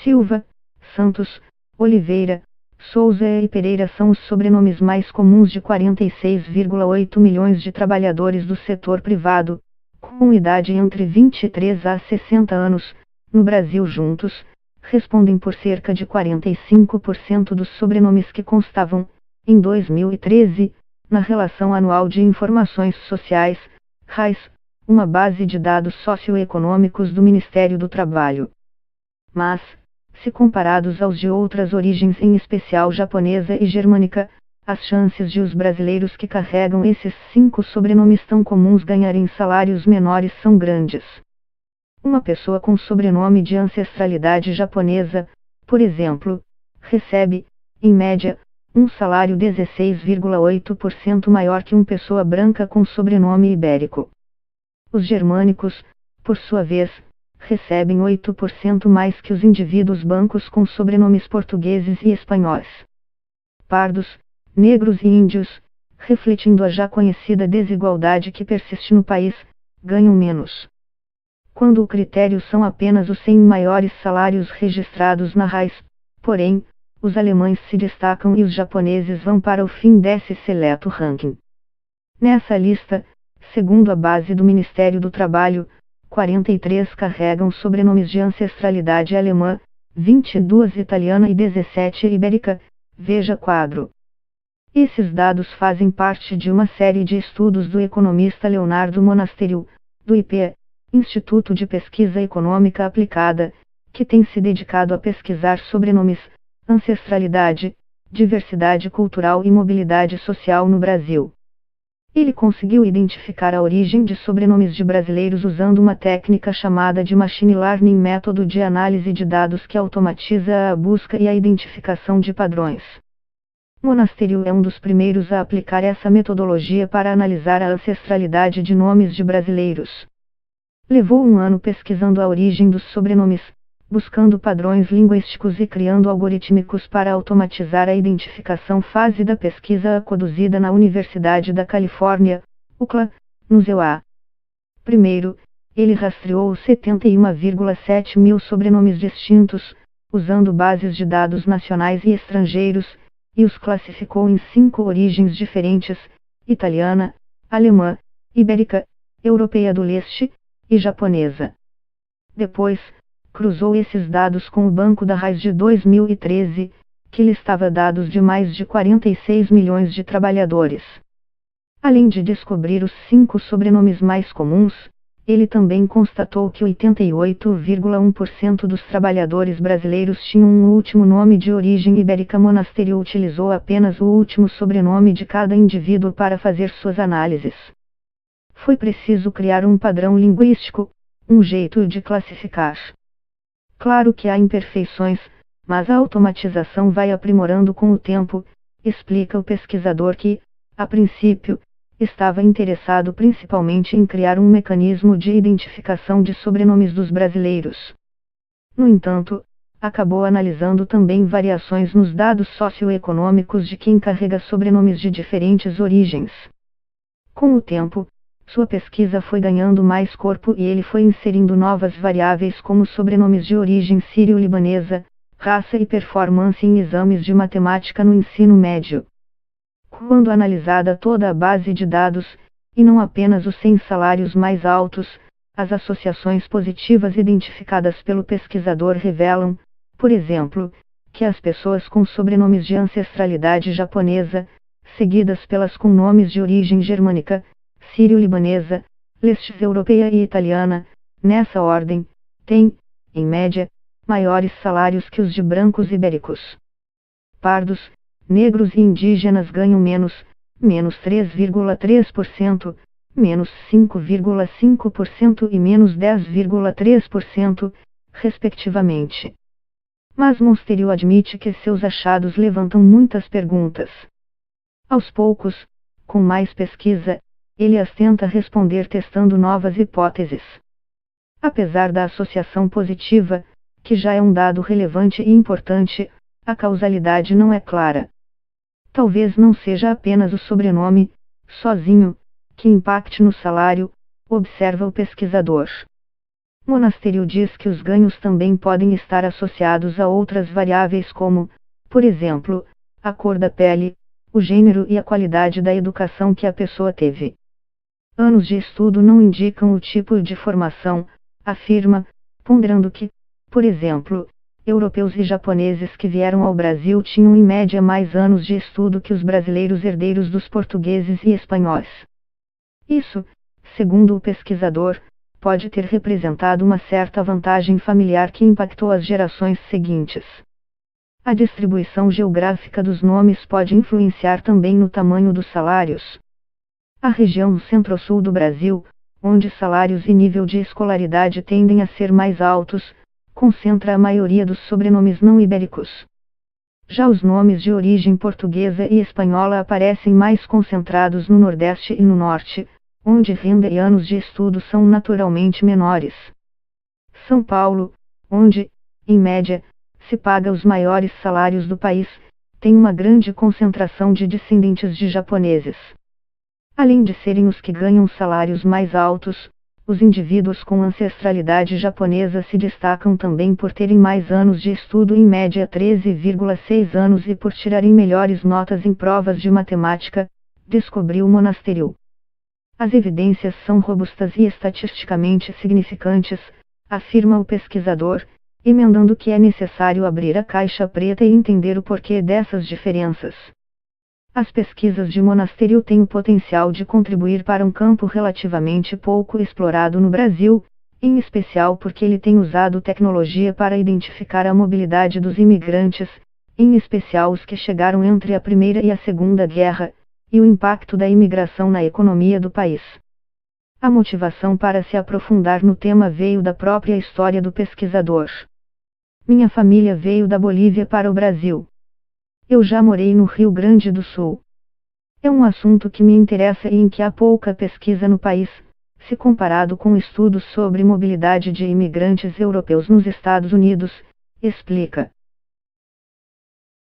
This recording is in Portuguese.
Silva, Santos, Oliveira, Souza e Pereira são os sobrenomes mais comuns de 46,8 milhões de trabalhadores do setor privado, com idade entre 23 a 60 anos, no Brasil juntos, respondem por cerca de 45% dos sobrenomes que constavam, em 2013, na Relação Anual de Informações Sociais, RAIS, uma base de dados socioeconômicos do Ministério do Trabalho. Mas, se comparados aos de outras origens, em especial japonesa e germânica, as chances de os brasileiros que carregam esses 5 sobrenomes tão comuns ganharem salários menores são grandes. Uma pessoa com sobrenome de ancestralidade japonesa, por exemplo, recebe, em média, um salário 16,8% maior que uma pessoa branca com sobrenome ibérico. Os germânicos, por sua vez, recebem 8% mais que os indivíduos brancos com sobrenomes portugueses e espanhóis. Pardos, negros e índios, refletindo a já conhecida desigualdade que persiste no país, ganham menos. Quando o critério são apenas os 100 maiores salários registrados na RAIS, porém, os alemães se destacam e os japoneses vão para o fim desse seleto ranking. Nessa lista, segundo a base do Ministério do Trabalho, 43 carregam sobrenomes de ancestralidade alemã, 22 italiana e 17 ibérica, veja quadro. Esses dados fazem parte de uma série de estudos do economista Leonardo Monasteriu, do IPEA, Instituto de Pesquisa Econômica Aplicada, que tem se dedicado a pesquisar sobrenomes, ancestralidade, diversidade cultural e mobilidade social no Brasil. Ele conseguiu identificar a origem de sobrenomes de brasileiros usando uma técnica chamada de Machine Learning, método de análise de dados que automatiza a busca e a identificação de padrões. Monasteriu é um dos primeiros a aplicar essa metodologia para analisar a ancestralidade de nomes de brasileiros. Levou um ano pesquisando a origem dos sobrenomes, buscando padrões linguísticos e criando algorítmicos para automatizar a identificação. Fase da pesquisa conduzida na Universidade da Califórnia, UCLA, nos USA. Primeiro, ele rastreou os 71,7 mil sobrenomes distintos, usando bases de dados nacionais e estrangeiros, e os classificou em 5 origens diferentes: italiana, alemã, ibérica, europeia do leste e japonesa. Depois, cruzou esses dados com o banco da RAIS de 2013, que listava dados de mais de 46 milhões de trabalhadores. Além de descobrir os 5 sobrenomes mais comuns, ele também constatou que 88,1% dos trabalhadores brasileiros tinham um último nome de origem ibérica. Monasteriu utilizou apenas o último sobrenome de cada indivíduo para fazer suas análises. Foi preciso criar um padrão linguístico, um jeito de classificar. Claro que há imperfeições, mas a automatização vai aprimorando com o tempo, explica o pesquisador que, a princípio, estava interessado principalmente em criar um mecanismo de identificação de sobrenomes dos brasileiros. No entanto, acabou analisando também variações nos dados socioeconômicos de quem carrega sobrenomes de diferentes origens. Com o tempo, sua pesquisa foi ganhando mais corpo e ele foi inserindo novas variáveis como sobrenomes de origem sírio-libanesa, raça e performance em exames de matemática no ensino médio. Quando analisada toda a base de dados, e não apenas os 100 salários mais altos, as associações positivas identificadas pelo pesquisador revelam, por exemplo, que as pessoas com sobrenomes de ancestralidade japonesa, seguidas pelas com nomes de origem germânica, sírio-libanesa, leste europeia e italiana, nessa ordem, têm, em média, maiores salários que os de brancos ibéricos. Pardos, negros e indígenas ganham menos 3,3%, menos 5,5% e menos 10,3%, respectivamente. Mas Monasteriu admite que seus achados levantam muitas perguntas. Aos poucos, com mais pesquisa, ele as tenta responder testando novas hipóteses. Apesar da associação positiva, que já é um dado relevante e importante, a causalidade não é clara. Talvez não seja apenas o sobrenome, sozinho, que impacte no salário, observa o pesquisador. Monasterio diz que os ganhos também podem estar associados a outras variáveis como, por exemplo, a cor da pele, o gênero e a qualidade da educação que a pessoa teve. Anos de estudo não indicam o tipo de formação, afirma, ponderando que, por exemplo, europeus e japoneses que vieram ao Brasil tinham em média mais anos de estudo que os brasileiros herdeiros dos portugueses e espanhóis. Isso, segundo o pesquisador, pode ter representado uma certa vantagem familiar que impactou as gerações seguintes. A distribuição geográfica dos nomes pode influenciar também no tamanho dos salários. A região centro-sul do Brasil, onde salários e nível de escolaridade tendem a ser mais altos, concentra a maioria dos sobrenomes não ibéricos. Já os nomes de origem portuguesa e espanhola aparecem mais concentrados no Nordeste e no Norte, onde renda e anos de estudo são naturalmente menores. São Paulo, onde, em média, se paga os maiores salários do país, tem uma grande concentração de descendentes de japoneses. Além de serem os que ganham salários mais altos, os indivíduos com ancestralidade japonesa se destacam também por terem mais anos de estudo, em média 13,6 anos, e por tirarem melhores notas em provas de matemática, descobriu o Monasterio. As evidências são robustas e estatisticamente significantes, afirma o pesquisador, emendando que é necessário abrir a caixa preta e entender o porquê dessas diferenças. As pesquisas de Monasterio têm o potencial de contribuir para um campo relativamente pouco explorado no Brasil, em especial porque ele tem usado tecnologia para identificar a mobilidade dos imigrantes, em especial os que chegaram entre a Primeira e a Segunda Guerra, e o impacto da imigração na economia do país. A motivação para se aprofundar no tema veio da própria história do pesquisador. Minha família veio da Bolívia para o Brasil. Eu já morei no Rio Grande do Sul. É um assunto que me interessa e em que há pouca pesquisa no país, se comparado com estudos sobre mobilidade de imigrantes europeus nos Estados Unidos, explica.